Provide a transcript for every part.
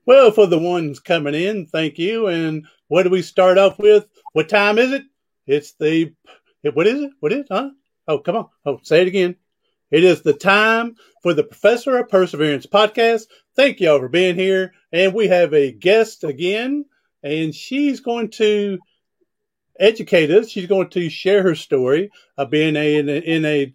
Well, for the ones coming in, thank you. And what do we start off with? What time is it? It's the, what is it? What is it? Huh? Oh, come on. Oh, say it again. It is the time for the Professor of Perseverance podcast. Thank y'all for being here. And we have a guest again, and she's going to educate us. She's going to share her story of being in a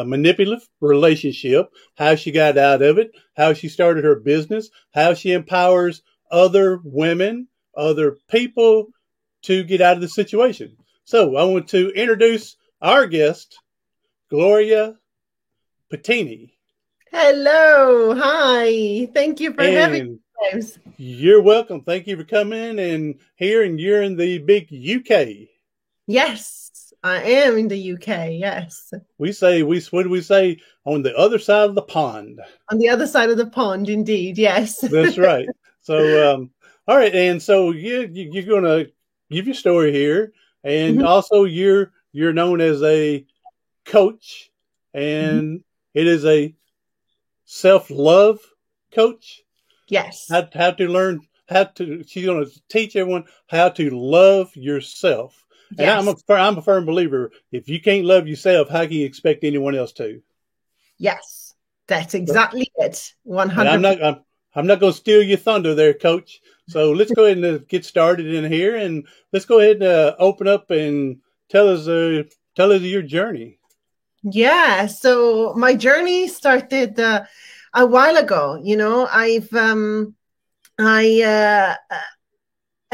manipulative relationship, how she got out of it, how she started her business, how she empowers other women, other people to get out of the situation. So I want to introduce our guest, Gloria Patini. Hello. Hi. Thank you for having And me. you're welcome. Thank you for coming and here. And you're in the big UK. Yes, I am in the UK. Yes. What do we say? On the other side of the pond. On the other side of the pond, indeed. Yes. That's right. So, all right. And so you're going to give your story here. And Mhm. also you're known as a coach, Mhm. and it is a self-love coach. Yes. How to learn she's going to teach everyone how to love yourself. And Yes. I'm a firm believer. If you can't love yourself, how can you expect anyone else to? Yes. That's But, exactly it. and 100%. I'm not going to steal your thunder there, Coach. So let's go ahead and get started in here, and let's go ahead and open up and tell us your journey. Yeah. So my journey started a while ago. I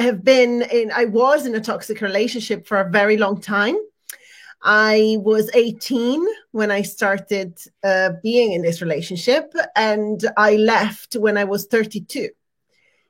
I was in a toxic relationship for a very long time. I was 18 when I started being in this relationship, and I left when I was 32.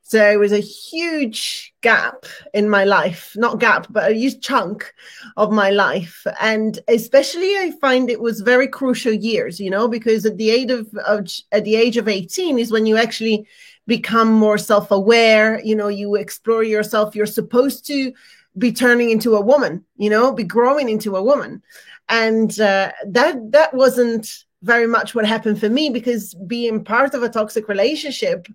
So it was a huge gap in my life, not gap, but a huge chunk of my life. And especially I find it was very crucial years, because at the age of 18 is when you actually become more self-aware, you explore yourself. You're supposed to be turning into a woman, be growing into a woman. And that wasn't very much what happened for me, because being part of a toxic relationship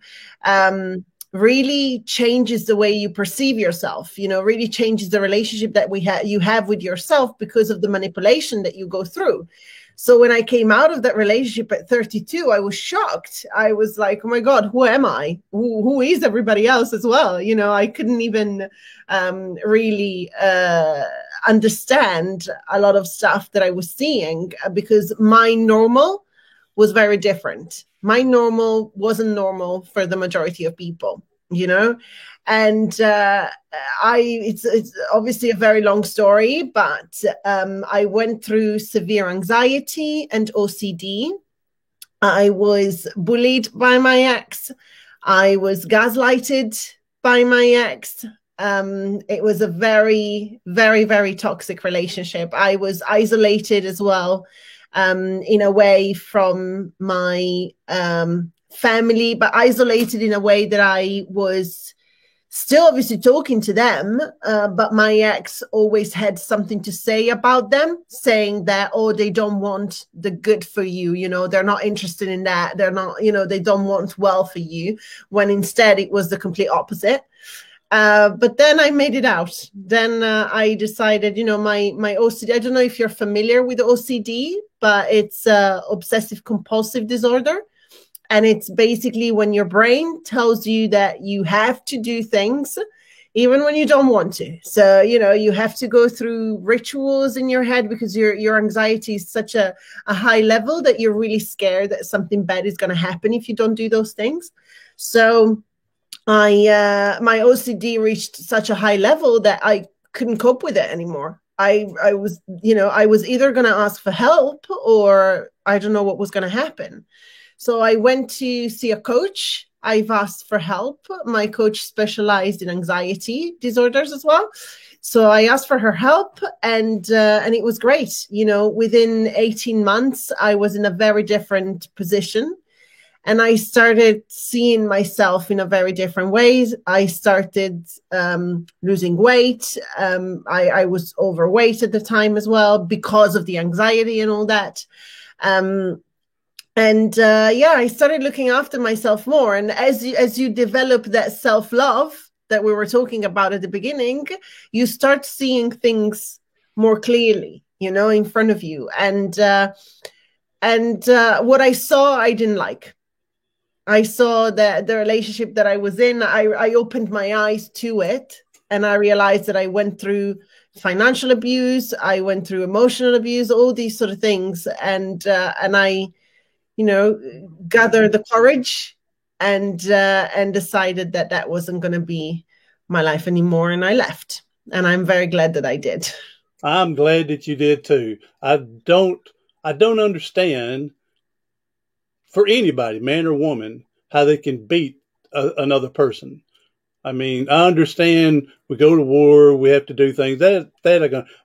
really changes the way you perceive yourself, really changes the relationship that you have with yourself because of the manipulation that you go through. So when I came out of that relationship at 32, I was shocked. I was like, oh my God, who am I? Who is everybody else as well? I couldn't even really understand a lot of stuff that I was seeing, because my normal was very different. My normal wasn't normal for the majority of people, and it's obviously a very long story, but I went through severe anxiety and OCD. I was bullied by my ex. I was gaslighted by my ex. It was a very, very, very toxic relationship. I was isolated as well, in a way from my family, but isolated in a way that I was still obviously talking to them, but my ex always had something to say about them, saying that, oh, they don't want the good for you, they're not interested in that, they're not, they don't want well for you, when instead it was the complete opposite. But then I made it out. Then I decided, my OCD, I don't know if you're familiar with OCD, but it's obsessive compulsive disorder. And it's basically when your brain tells you that you have to do things even when you don't want to. So, you have to go through rituals in your head because your anxiety is such a high level that you're really scared that something bad is going to happen if you don't do those things. So my OCD reached such a high level that I couldn't cope with it anymore. I was either going to ask for help, or I don't know what was going to happen. So I went to see a coach. I've asked for help. My coach specialized in anxiety disorders as well. So I asked for her help, and it was great. Within 18 months, I was in a very different position. And I started seeing myself in a very different ways. I started losing weight. I was overweight at the time as well because of the anxiety and all that. And yeah, I started looking after myself more. And as you develop that self-love that we were talking about at the beginning, you start seeing things more clearly, you know, in front of you. And what I saw, I didn't like. I saw that the relationship that I was in, I opened my eyes to it, and I realized that I went through financial abuse, I went through emotional abuse, all these sort of things, and I, you know, gathered the courage and decided that that wasn't going to be my life anymore, and I left, and I'm very glad that I did. I'm glad that you did too. I don't understand for anybody, man or woman, how they can beat another person. I mean, I understand we go to war, we have to do things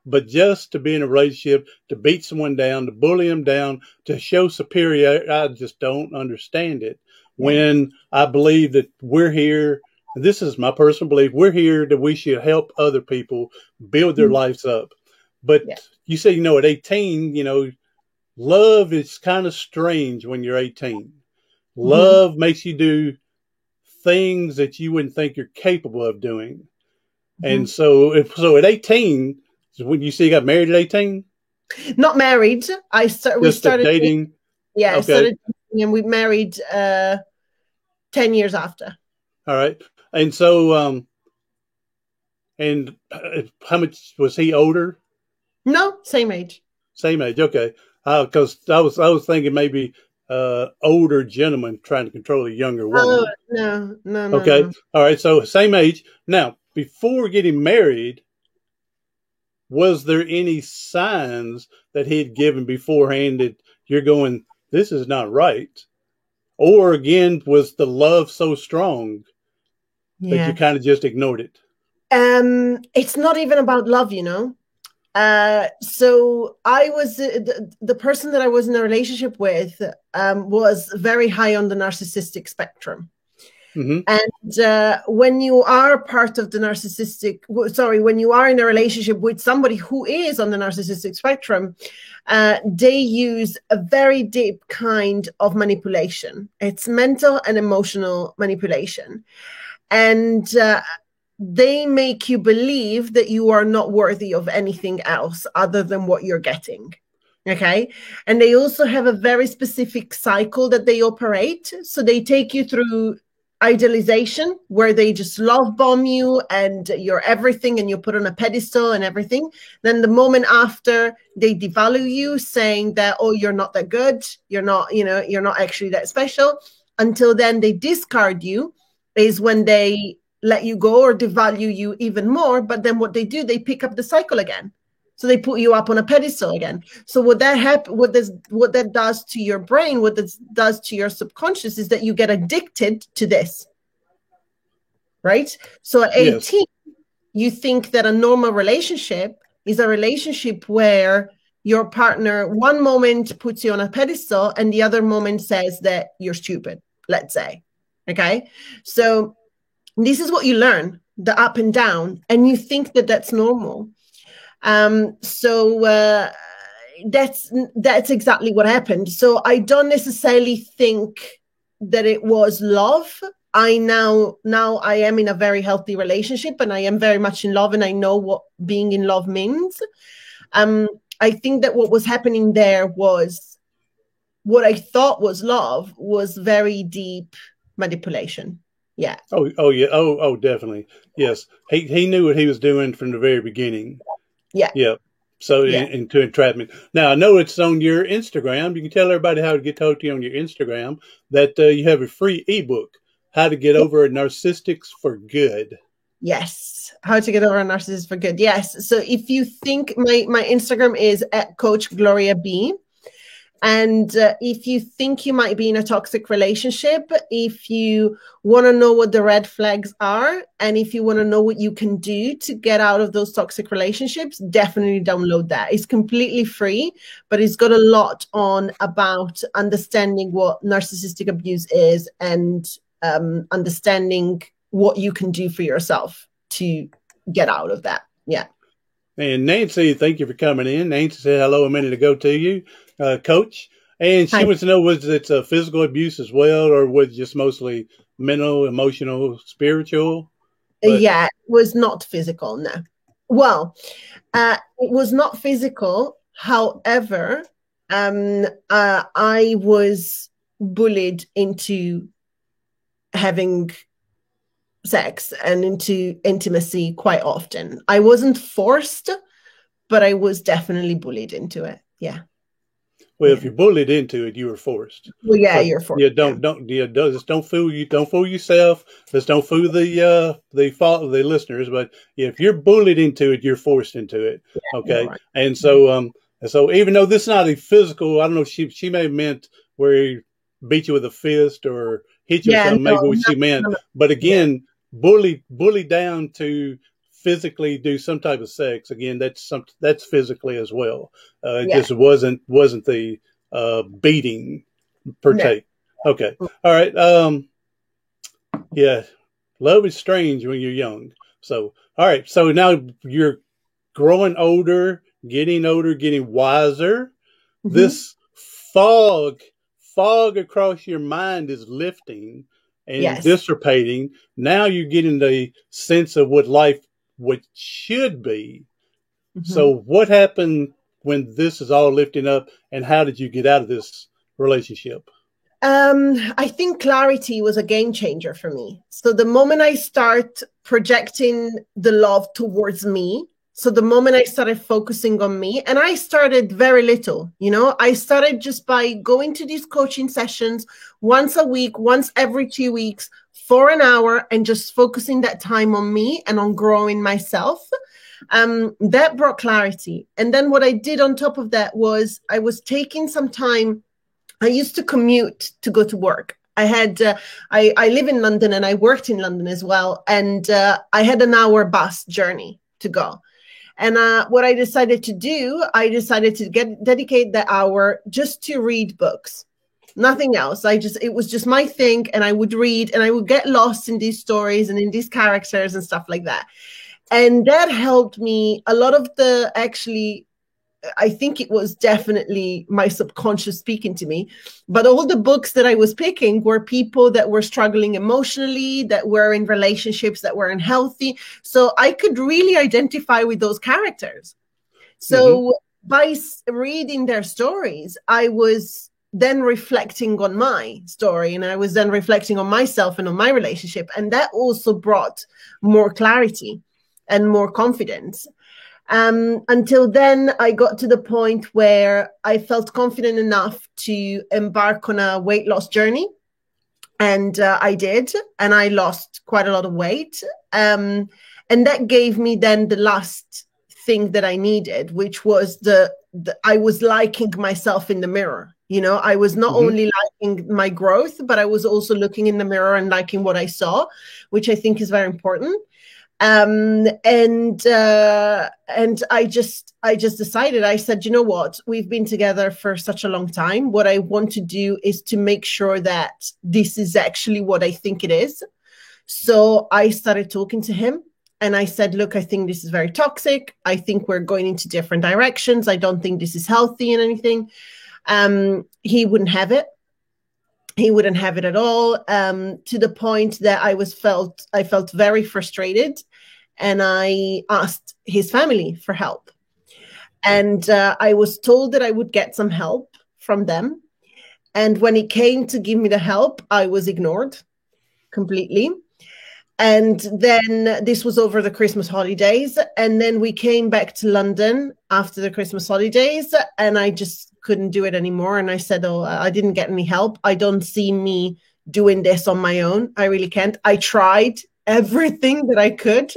but just to be in a relationship, to beat someone down, to bully them down, to show superiority, I just don't understand it. When I believe that we're here, and this is my personal belief, we're here that we should help other people build their lives up. But you say, at 18, love is kind of strange when you're 18. Love makes you do things that you wouldn't think you're capable of doing. And so at 18, when you say you got married at 18? Not married. We started dating. Yeah, okay. Started dating, and we married 10 years after. All right. And so, and how much was he older? No, same age. Same age. Okay. Because I was thinking maybe older gentleman trying to control a younger woman. No. Okay. No. All right. So same age. Now, before getting married, was there any signs that he had given beforehand that you're going, this is not right? Or again, was the love so strong that you kind of just ignored it? It's not even about love, So I was the person that I was in a relationship with was very high on the narcissistic spectrum. And when you are part of the when you are in a relationship with somebody who is on the narcissistic spectrum, they use a very deep kind of manipulation. It's mental and emotional manipulation. And they make you believe that you are not worthy of anything else other than what you're getting. Okay. And they also have a very specific cycle that they operate. So they take you through idealization, where they just love bomb you and you're everything and you're put on a pedestal and everything. Then the moment after, they devalue you, saying that, oh, you're not that good. You're not actually that special. Until then they discard you, is when they let you go or devalue you even more. But then what they do, they pick up the cycle again. So they put you up on a pedestal again. So what that does to your brain, what that does to your subconscious, is that you get addicted to this, right? So at 18, you think that a normal relationship is a relationship where your partner one moment puts you on a pedestal and the other moment says that you're stupid, let's say. Okay? So this is what you learn, the up and down, and you think that that's normal. So that's exactly what happened. So I don't necessarily think that it was love. Now I am in a very healthy relationship and I am very much in love and I know what being in love means. I think that what was happening there was what I thought was love was very deep manipulation. Yeah. Oh yeah. Oh, definitely. Yes. He knew what he was doing from the very beginning. Yeah. Yeah. So into entrapment. Now I know it's on your Instagram. You can tell everybody how to get to you on your Instagram that you have a free ebook, How to Get Over a Narcissist for Good. Yes. How to Get Over a Narcissist for Good. Yes. So if you think my Instagram is at Coach Gloria B. And if you think you might be in a toxic relationship, if you want to know what the red flags are, and if you want to know what you can do to get out of those toxic relationships, definitely download that. It's completely free, but it's got a lot on about understanding what narcissistic abuse is and understanding what you can do for yourself to get out of that. Yeah. And Nancy, thank you for coming in. Nancy said hello a minute ago to you. Coach, And she Hi. wants to know, was it physical abuse as well, or was it just mostly mental, emotional, spiritual? But Yeah, it was not physical, no. Well, it was not physical. However, I was bullied into having sex and into intimacy quite often. I wasn't forced, but I was definitely bullied into it. Yeah. well, if Yeah. you're bullied into it, you were forced. Well, yeah, So you're forced. yeah, Yeah. just don't fool you. Don't fool yourself. Just don't fool the listeners. But if you're bullied into it, you're forced into it. You're Okay, right. and so even though this is not a physical, I don't know. She may have meant where he beat you with a fist or hit you with Yeah, something. no, Maybe what she meant. no, But yeah, again, bully down to physically do some type of sex. Again, that's physically as well. It yeah, just wasn't the beating per no. take. Okay. All right. Yeah. Love is strange when you're young. So, all right. So now you're growing older, getting wiser. Mm-hmm. This fog, fog across your mind is lifting and Yes. dissipating. Now you're getting the sense of what life what should be. Mm-hmm. So what happened when this is all lifting up, and how did you get out of this relationship? I think clarity was a game changer for me. So the moment I start projecting the love towards me, so the moment I started focusing on me, and I started very little, I started just by going to these coaching sessions once a week, once every 2 weeks for an hour, and just focusing that time on me and on growing myself. That brought clarity. And then what I did on top of that was I was taking some time. I used to commute to go to work. I live in London and I worked in London as well. And I had an hour bus journey to go. And what I decided to do, I decided to dedicate that hour just to read books, nothing else. It was just my thing. And I would read and I would get lost in these stories and in these characters and stuff like that. And that helped me a lot of the actually I think it was definitely my subconscious speaking to me. But all the books that I was picking were people that were struggling emotionally, that were in relationships that were unhealthy. So I could really identify with those characters. Mm-hmm. So by reading their stories, I was then reflecting on my story and I was then reflecting on myself and on my relationship. And that also brought more clarity and more confidence. Until then, I got to the point where I felt confident enough to embark on a weight loss journey. And I did. And I lost quite a lot of weight. And that gave me then the last thing that I needed, which was I was liking myself in the mirror. I was not Mm-hmm. only liking my growth, but I was also looking in the mirror and liking what I saw, which I think is very important. And I just decided, I said, you know what, we've been together for such a long time. What I want to do is to make sure that this is actually what I think it is. So I started talking to him and I said, look, I think this is very toxic. I think we're going into different directions. I don't think this is healthy and anything. He wouldn't have it. He wouldn't have it at all, to the point that I felt very frustrated, and I asked his family for help. And I was told that I would get some help from them. And when it came to give me the help, I was ignored completely. And then this was over the Christmas holidays. And then we came back to London after the Christmas holidays, and I just couldn't do it anymore. And I said, oh, I didn't get any help. I don't see me doing this on my own. I really can't. I tried everything that I could.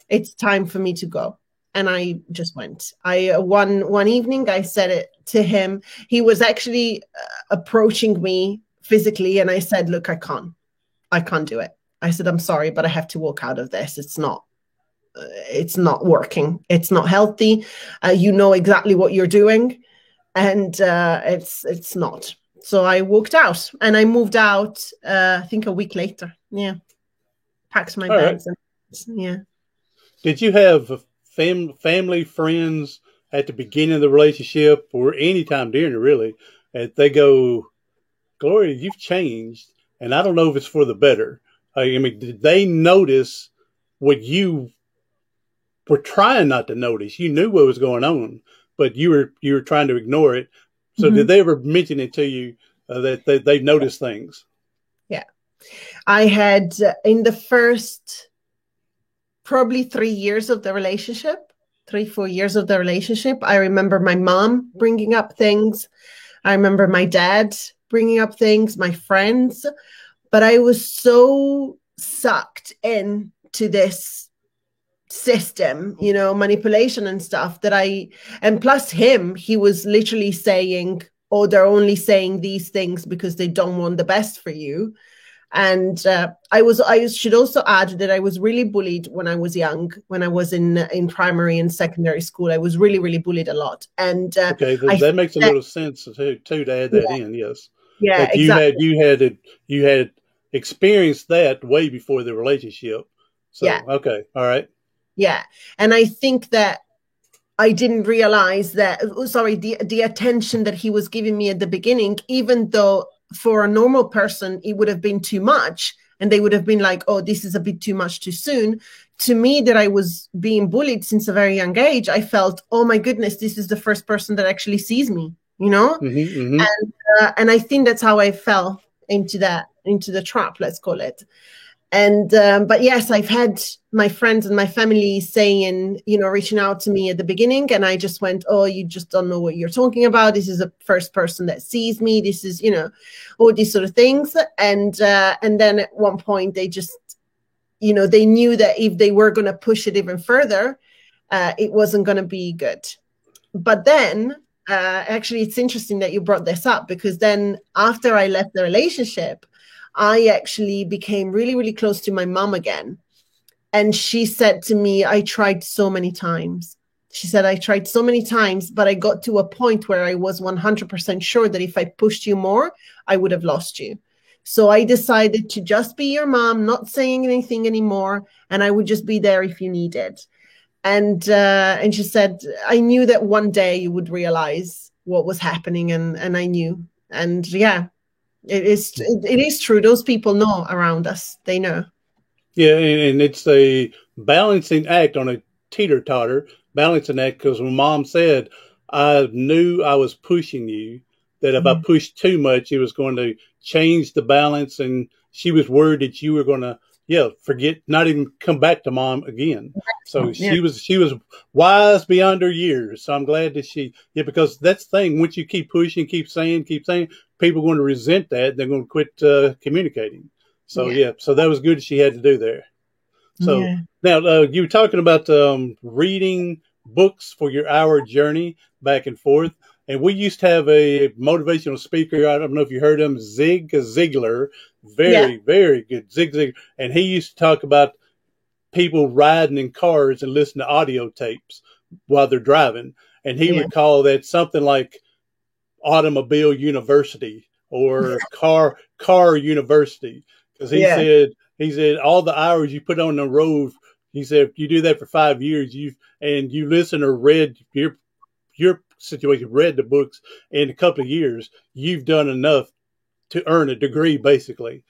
It's time for me to go. And I just went. One evening, I said it to him. He was actually approaching me physically. And I said, look, I can't do it. I said, I'm sorry, but I have to walk out of this. It's not working. It's not healthy. You know exactly what you're doing. And it's not. So I walked out and I moved out, I think a week later. Yeah. Packed my All right. bags. And yeah. Did you have family, friends at the beginning of the relationship or any time during it, really, and they go, Gloria, you've changed, and I don't know if it's for the better. I mean, did they notice what you were trying not to notice? You knew what was going on, but you were trying to ignore it. So did they ever mention it to you that they noticed things? Yeah. I had in the first probably 3 years of the relationship, 3-4 years of the relationship, I remember my mom bringing up things. I remember my dad bringing up things, my friends, but I was so sucked into this system, you know, manipulation and stuff and plus he was literally saying, oh, they're only saying these things because they don't want the best for you. And I should also add that I was really bullied when I was young, when I was in primary and secondary school. I was really, really bullied a lot. And okay, that makes a little sense too to add that in. Yes, yeah, that exactly. you had experienced that way before the relationship. So yeah. Okay, all right. Yeah, and I think that I didn't realize the attention that he was giving me at the beginning, even though for a normal person, it would have been too much. And they would have been like, oh, this is a bit too much too soon. To me, that I was being bullied since a very young age, I felt, oh my goodness, this is the first person that actually sees me, you know? Mm-hmm, mm-hmm. And I think that's how I fell into the trap, let's call it. And but yes, I've had my friends and my family saying, you know, reaching out to me at the beginning, and I just went, oh, you just don't know what you're talking about. This is the first person that sees me. This is, you know, all these sort of things. And then at one point they just, you know, they knew that if they were going to push it even further, it wasn't going to be good. But then actually, it's interesting that you brought this up, because then after I left the relationship, I actually became really, really close to my mom again. And she said to me, I tried so many times. She said, I tried so many times, but I got to a point where I was 100% sure that if I pushed you more, I would have lost you. So I decided to just be your mom, not saying anything anymore, and I would just be there if you needed. And she said, I knew that one day you would realize what was happening, and I knew. And yeah. It is true. Those people know around us. They know. Yeah, and it's a balancing act on a teeter-totter balancing act, because when Mom said, I knew I was pushing you, that if I pushed too much, it was going to change the balance, and she was worried that you were going to, forget, not even come back to Mom again. So she was wise beyond her years. So I'm glad that because that's the thing. Once you keep pushing, keep saying, people are going to resent that. They're going to quit communicating. So so that was good she had to do there. So now you were talking about reading books for your hour journey back and forth. And we used to have a motivational speaker. I don't know if you heard him, Zig Ziglar. Very, very good. Zig Ziglar. And he used to talk about people riding in cars and listening to audio tapes while they're driving. And he would call that something like automobile university or car university. Because he said all the hours you put on the road, he said, if you do that for 5 years, you listen or read your situation, read the books in a couple of years, you've done enough to earn a degree, basically,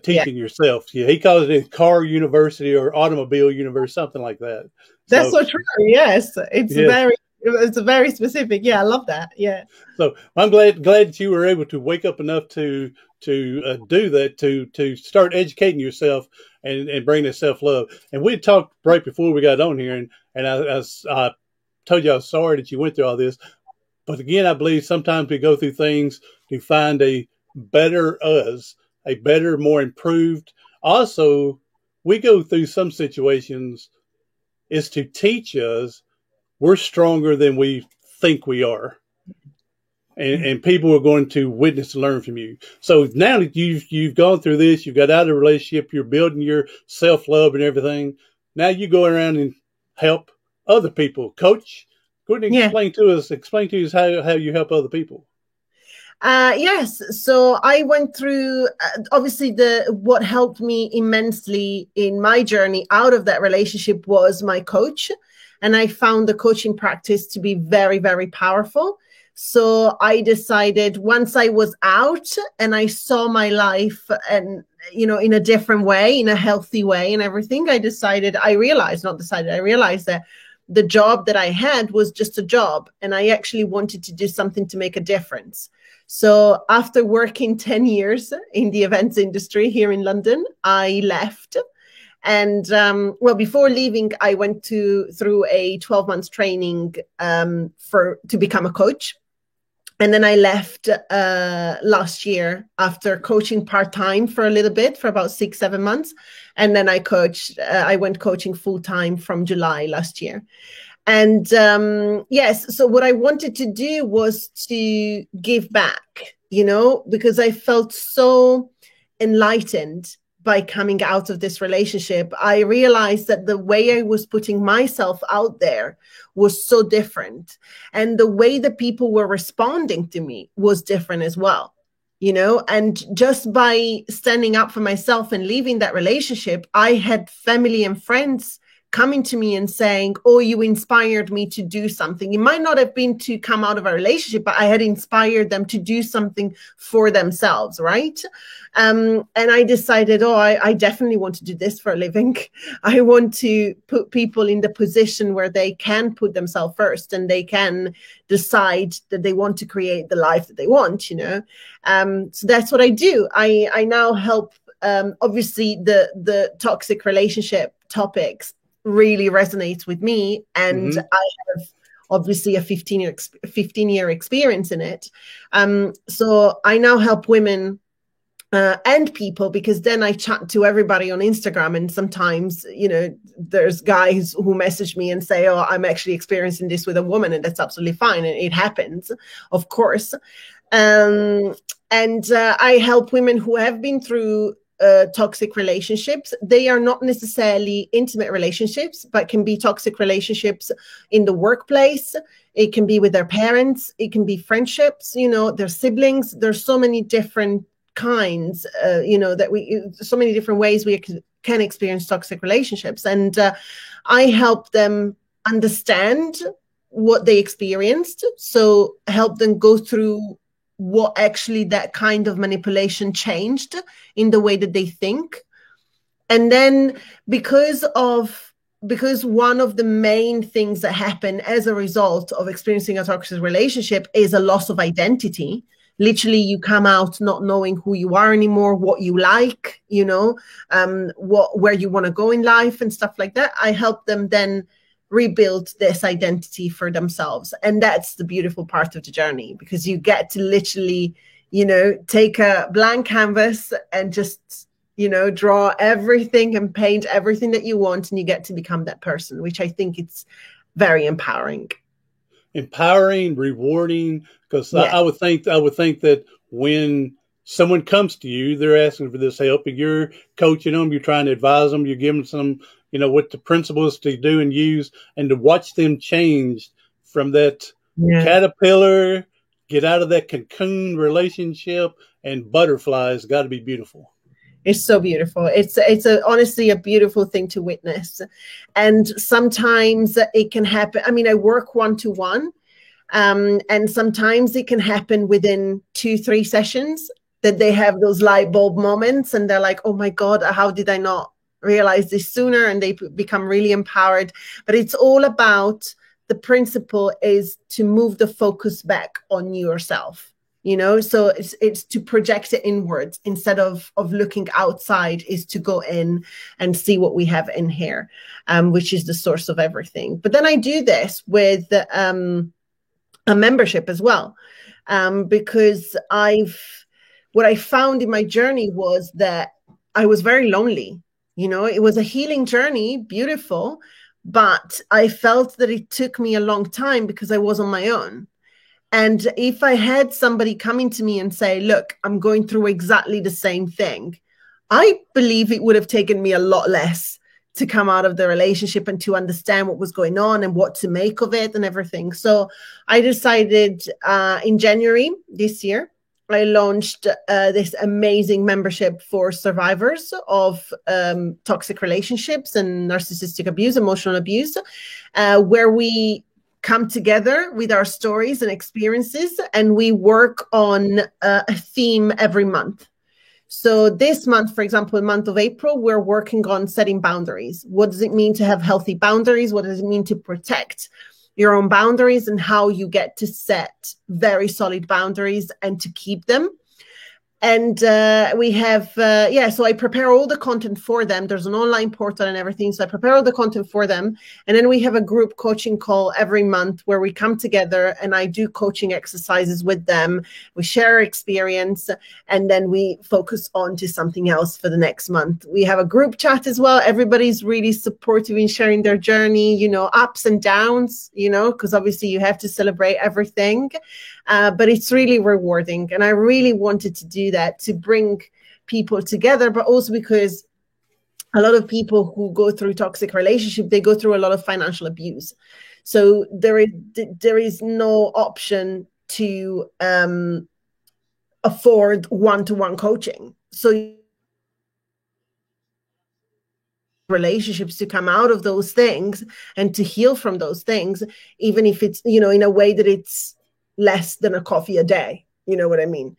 teaching yourself. Yeah, he calls it car university or automobile university, something like that. That's so true. Yes, it's very specific. Yeah, I love that. Yeah. So I'm glad that you were able to wake up enough to do that, to start educating yourself and bring that self-love. And we talked right before we got on here, and I told you I was sorry that you went through all this. But again, I believe sometimes we go through things to find a better us, a better, more improved. Also, we go through some situations is to teach us we're stronger than we think we are. And people are going to witness and learn from you. So now that you've gone through this, you've got out of the relationship, you're building your self-love and everything. Now you go around and help other people. Coach, go ahead and explain to us how you help other people. Yes. So I went through, obviously what helped me immensely in my journey out of that relationship was my coach. And I found the coaching practice to be very, very powerful. So I decided once I was out and I saw my life and, in a different way, in a healthy way and everything, I realized that the job that I had was just a job. And I actually wanted to do something to make a difference. So after working 10 years in the events industry here in London, I left. And before leaving, I went through a 12 months training to become a coach. And then I left last year after coaching part-time for a little bit, for about 6-7 months. And then I went coaching full-time from July last year. And yes, so what I wanted to do was to give back, because I felt so enlightened by coming out of this relationship. I realized that the way I was putting myself out there was so different. And the way that people were responding to me was different as well, and just by standing up for myself and leaving that relationship, I had family and friends coming to me and saying, oh, you inspired me to do something. It might not have been to come out of a relationship, but I had inspired them to do something for themselves, right? And I decided, I definitely want to do this for a living. I want to put people in the position where they can put themselves first and they can decide that they want to create the life that they want, So that's what I do. I now help, obviously the toxic relationship topics really resonates with me, and I have obviously a 15-year experience in it. So I now help women and people, because then I chat to everybody on Instagram, and sometimes, there's guys who message me and say, oh, I'm actually experiencing this with a woman, and that's absolutely fine. And it happens, of course. And I help women who have been through toxic relationships. They are not necessarily intimate relationships, but can be toxic relationships in the workplace. It can be with their parents. It can be friendships, their siblings. There's so many different kinds, so many different ways we can experience toxic relationships. And I help them understand what they experienced. So help them go through what actually that kind of manipulation changed in the way that they think. And then because one of the main things that happen as a result of experiencing a toxic relationship is a loss of identity. Literally, you come out not knowing who you are anymore, what you like, where you want to go in life and stuff like that. I help them then rebuild this identity for themselves. And that's the beautiful part of the journey, because you get to literally, take a blank canvas and just, draw everything and paint everything that you want, and you get to become that person, which I think it's very empowering. Empowering, rewarding, because I would think that when someone comes to you, they're asking for this help, and you're coaching them, you're trying to advise them, you're giving them what the principles to do and use, and to watch them change from that caterpillar, get out of that cocoon relationship, and butterfly has got to be beautiful. It's so beautiful. It's honestly a beautiful thing to witness. And sometimes it can happen. I mean, I work one-to-one, and sometimes it can happen within 2-3 sessions that they have those light bulb moments, and they're like, oh my God, how did I not realize this sooner? And they become really empowered. But it's all about, the principle is to move the focus back on yourself. So it's to project it inwards instead of looking outside, is to go in and see what we have in here, which is the source of everything. But then I do this with a membership as well, because what I found in my journey was that I was very lonely. It was a healing journey, beautiful, but I felt that it took me a long time because I was on my own. And if I had somebody coming to me and say, look, I'm going through exactly the same thing, I believe it would have taken me a lot less to come out of the relationship and to understand what was going on and what to make of it and everything. So I decided in January this year I launched this amazing membership for survivors of toxic relationships and narcissistic abuse, emotional abuse, where we come together with our stories and experiences, and we work on a theme every month. So this month, for example, the month of April, we're working on setting boundaries. What does it mean to have healthy boundaries? What does it mean to protect your own boundaries, and how you get to set very solid boundaries and to keep them? And we have, so I prepare all the content for them. There's an online portal and everything. So I prepare all the content for them. And then we have a group coaching call every month where we come together and I do coaching exercises with them. We share experience, and then we focus on to something else for the next month. We have a group chat as well. Everybody's really supportive in sharing their journey, you know, ups and downs, you know, because obviously you have to celebrate everything. But it's really rewarding. And I really wanted to do that to bring people together, but also because a lot of people who go through toxic relationship, they go through a lot of financial abuse. So there is no option to afford one-to-one coaching. So relationships to come out of those things and to heal from those things, even if it's, you know, in a way that it's less than a coffee a day, you know what I mean?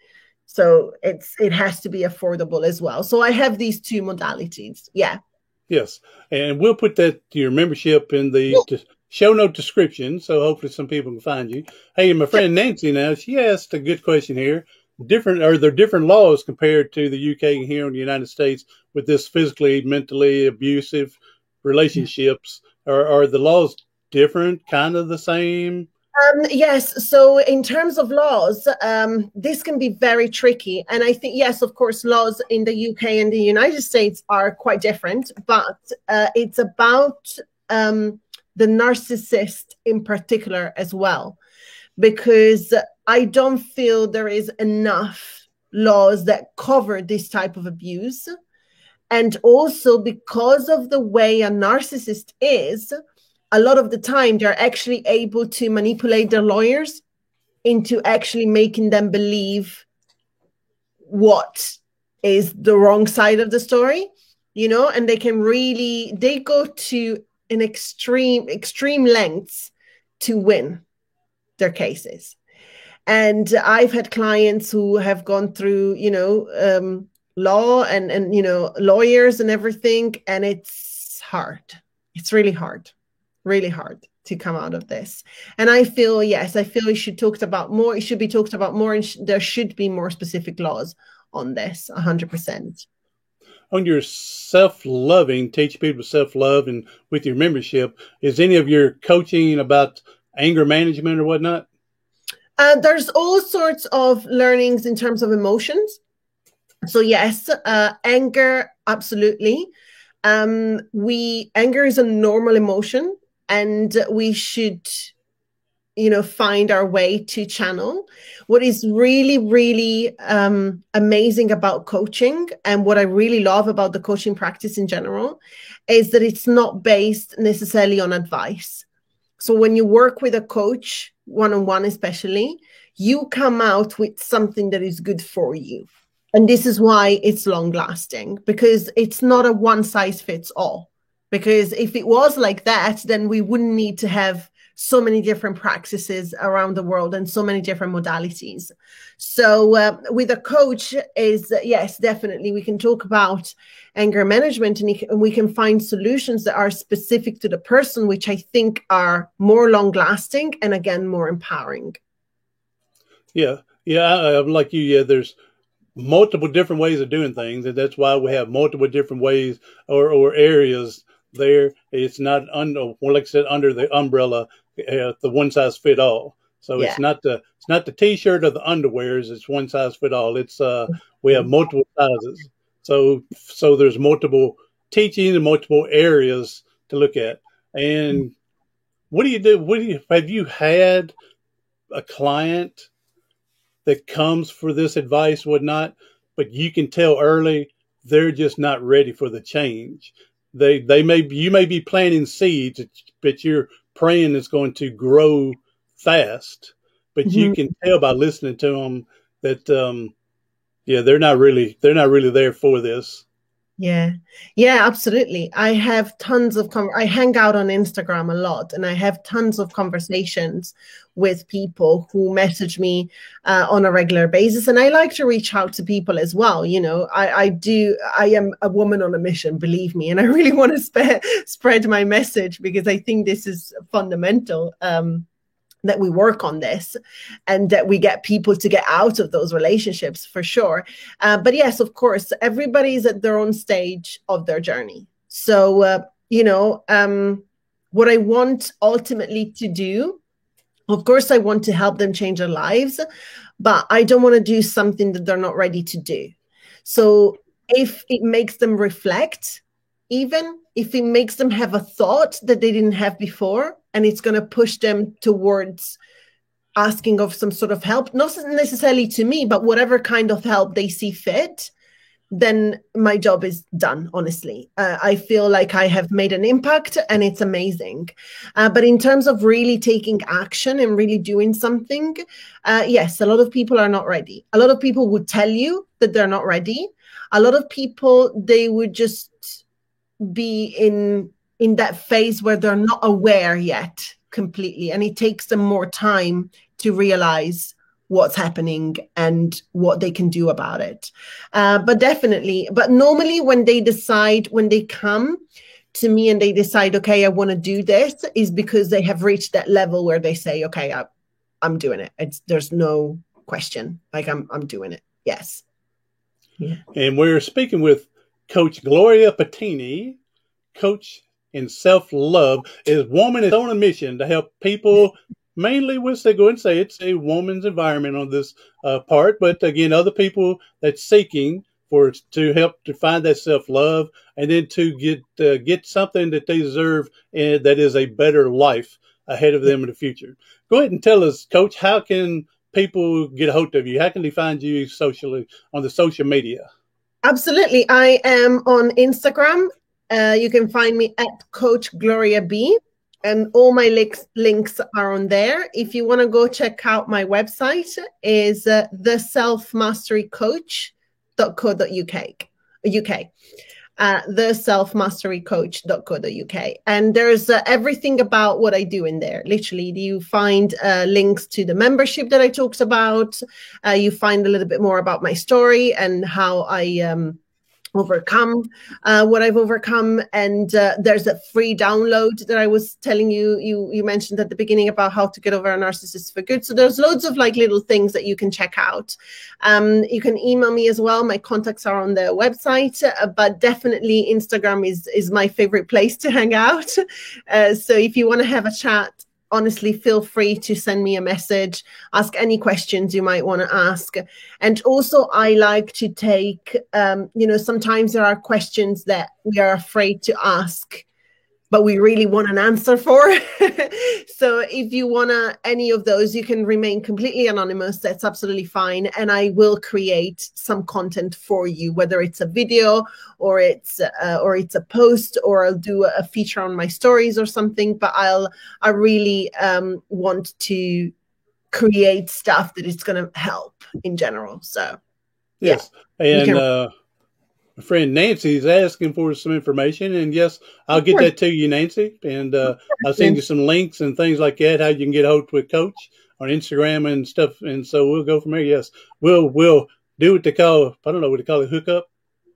So it has to be affordable as well. So I have these two modalities. Yeah. Yes. And we'll put that, your membership, in the show note description. So hopefully some people can find you. Hey, my friend Nancy now, she asked a good question here. Are there different laws compared to the UK and here in the United States with this physically, mentally abusive relationships? Are the laws different, kind of the same? Yes. So in terms of laws, this can be very tricky. And I think, yes, of course, laws in the UK and the United States are quite different, but it's about the narcissist in particular as well, because I don't feel there is enough laws that cover this type of abuse. And also because of the way a narcissist is, a lot of the time they're actually able to manipulate their lawyers into actually making them believe what is the wrong side of the story, you know, and they go to an extreme lengths to win their cases. And I've had clients who have gone through, you know, law and, you know, lawyers and everything. And it's hard. It's really hard to come out of this. And I feel it should be talked about more. And there should be more specific laws on this, 100%. On your self-loving, teach people self-love, and with your membership, is any of your coaching about anger management or whatnot? There's all sorts of learnings in terms of emotions. So yes, anger, absolutely. Anger is a normal emotion, and we should, you know, find our way to channel. What is really, really amazing about coaching, and what I really love about the coaching practice in general, is that it's not based necessarily on advice. So when you work with a coach, one-on-one especially, you come out with something that is good for you. And this is why it's long-lasting, because it's not a one-size-fits-all. Because if it was like that, then we wouldn't need to have so many different practices around the world and so many different modalities. So with a coach yes, definitely we can talk about anger management, and we can find solutions that are specific to the person, which I think are more long lasting and again, more empowering. Yeah. I'm like you. Yeah. There's multiple different ways of doing things. And that's why we have multiple different ways or areas there. It's not like I said, under the umbrella, the one size fit all. So it's not the t-shirt or the underwears. It's one size fit all. It's we have multiple sizes. So there's multiple teaching and multiple areas to look at. And what do you do? Have you had a client that comes for this advice, whatnot, but you can tell early they're just not ready for the change? You may be planting seeds, but you're praying it's going to grow fast, but you can tell by listening to them that, yeah, they're not really there for this. Yeah. Yeah, absolutely. I have tons of I hang out on Instagram a lot, and I have tons of conversations with people who message me on a regular basis. And I like to reach out to people as well. You know, I am a woman on a mission, believe me, and I really want to spread my message, because I think this is fundamental. That we work on this and that we get people to get out of those relationships, for sure. But yes, of course, everybody's at their own stage of their journey. So, what I want ultimately to do, of course, I want to help them change their lives, but I don't want to do something that they're not ready to do. So if it makes them reflect, even if it makes them have a thought that they didn't have before, and it's going to push them towards asking of some sort of help, not necessarily to me, but whatever kind of help they see fit, then my job is done, honestly. I feel like I have made an impact, and it's amazing. But in terms of really taking action and really doing something, yes, a lot of people are not ready. A lot of people would tell you that they're not ready. A lot of people, they would just be in that phase where they're not aware yet completely, and it takes them more time to realize what's happening and what they can do about it. But normally when they come to me and they decide, okay, I want to do this, is because they have reached that level where they say, okay, I'm doing it. There's no question. Like I'm doing it. Yes. Yeah. And we're speaking with Coach Gloria Patini, coach in self-love. Is woman is on a mission to help people, mainly with, go and say it's a woman's environment on this part, but again, other people that's seeking to help to find that self-love, and then to get something that they deserve, and that is a better life ahead of them in the future. Go ahead and tell us, Coach, how can people get a hold of you? How can they find you socially on the social media? Absolutely. I am on Instagram. You can find me at Coach Gloria B, and all my links are on there. If you want to go check out my website, is theselfmasterycoach.co.uk. Theselfmasterycoach.co.uk. And there's everything about what I do in there. Literally, you find links to the membership that I talked about. You find a little bit more about my story and how I overcome what I've overcome. And there's a free download that I was telling you mentioned at the beginning about how to get over a narcissist for good. So there's loads of like little things that you can check out. You can email me as well. My contacts are on the website, but definitely Instagram is my favorite place to hang out. So if you want to have a chat, honestly, feel free to send me a message, ask any questions you might want to ask. And also, I like to take, sometimes there are questions that we are afraid to ask, but we really want an answer for. So if you want any of those, you can remain completely anonymous. That's absolutely fine. And I will create some content for you, whether it's a video or it's a post, or I'll do a feature on my stories or something. But I really want to create stuff that is going to help in general. So yes. Yeah. And my friend Nancy is asking for some information, and yes, I'll get that to you, Nancy, and I'll send you some links and things like that, how you can get a hold with Coach on Instagram and stuff, and so we'll go from there. Yes, we'll do what they call, I don't know what they call it, hook up,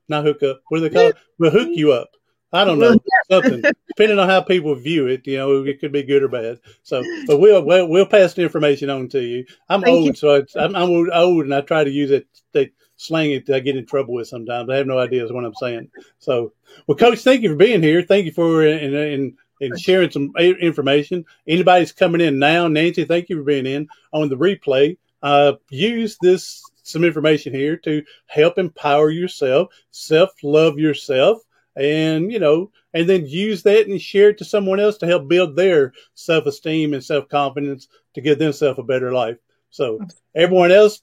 not hook up. What do they call it? We'll hook you up. I don't know, something depending on how people view it. It could be good or bad. So, but we'll pass the information on to you. I'm old, so I'm old, and I try to use it. Slang it that I get in trouble with sometimes. I have no idea is what I'm saying. So, well, Coach, thank you for being here. Thank you for and sharing some information. Anybody's coming in now, Nancy, thank you for being in on the replay. Use some information here to help empower yourself, self-love yourself, and and then use that and share it to someone else to help build their self-esteem and self-confidence to give themselves a better life. So, everyone else,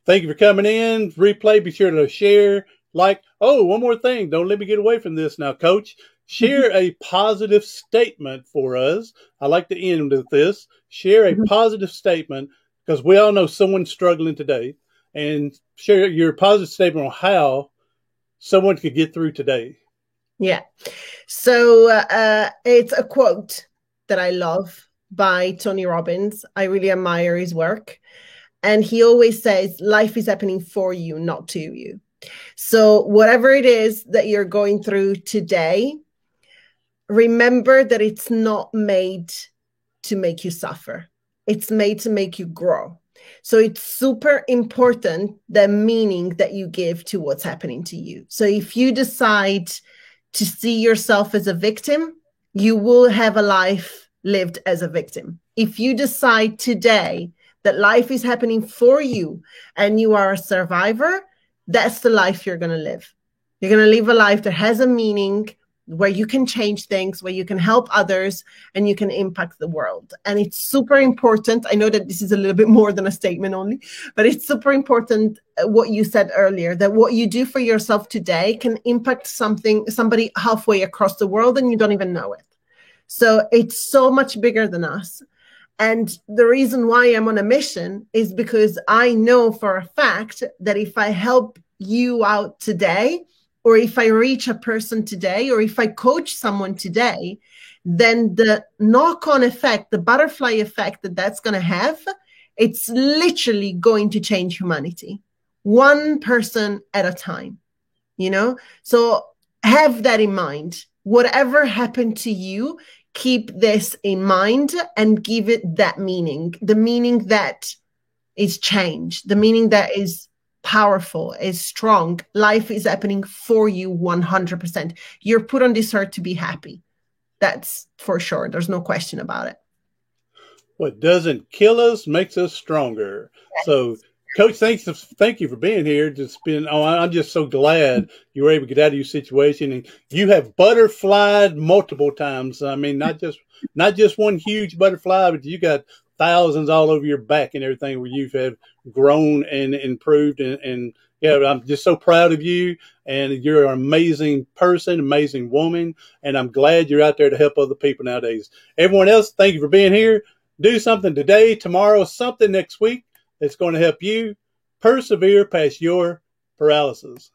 thank you for coming in. Replay, be sure to share, like. Oh, one more thing. Don't let me get away from this now, Coach. Share a positive statement for us. I like to end with this. Share a positive statement, because we all know someone's struggling today. and share your positive statement on how someone could get through today. Yeah. So it's a quote that I love by Tony Robbins. I really admire his work. And he always says, life is happening for you, not to you. So whatever it is that you're going through today, remember that it's not made to make you suffer. It's made to make you grow. So it's super important, the meaning that you give to what's happening to you. So if you decide to see yourself as a victim, you will have a life lived as a victim. If you decide today that life is happening for you and you are a survivor, that's the life you're going to live. You're going to live a life that has a meaning, where you can change things, where you can help others, and you can impact the world. And it's super important. I know that this is a little bit more than a statement only, but it's super important what you said earlier, that what you do for yourself today can impact somebody halfway across the world, and you don't even know it. So it's so much bigger than us. And the reason why I'm on a mission is because I know for a fact that if I help you out today, or if I reach a person today, or if I coach someone today, then the knock-on effect, the butterfly effect that that's going to have, it's literally going to change humanity, one person at a time, you know? So have that in mind. Whatever happened to you, keep this in mind and give it that meaning, the meaning that is change, the meaning that is powerful, is strong. Life is happening for you 100%. You're put on this earth to be happy. That's for sure. There's no question about it. What doesn't kill us makes us stronger. Yes. So, Coach, thank you for being here. I'm just so glad you were able to get out of your situation, and you have butterflied multiple times. I mean, not just one huge butterfly, but you got thousands all over your back and everything, where you have grown and improved. And yeah, I'm just so proud of you, and you're an amazing person, amazing woman. And I'm glad you're out there to help other people nowadays. Everyone else, thank you for being here. Do something today, tomorrow, something next week that's going to help you persevere past your paralysis.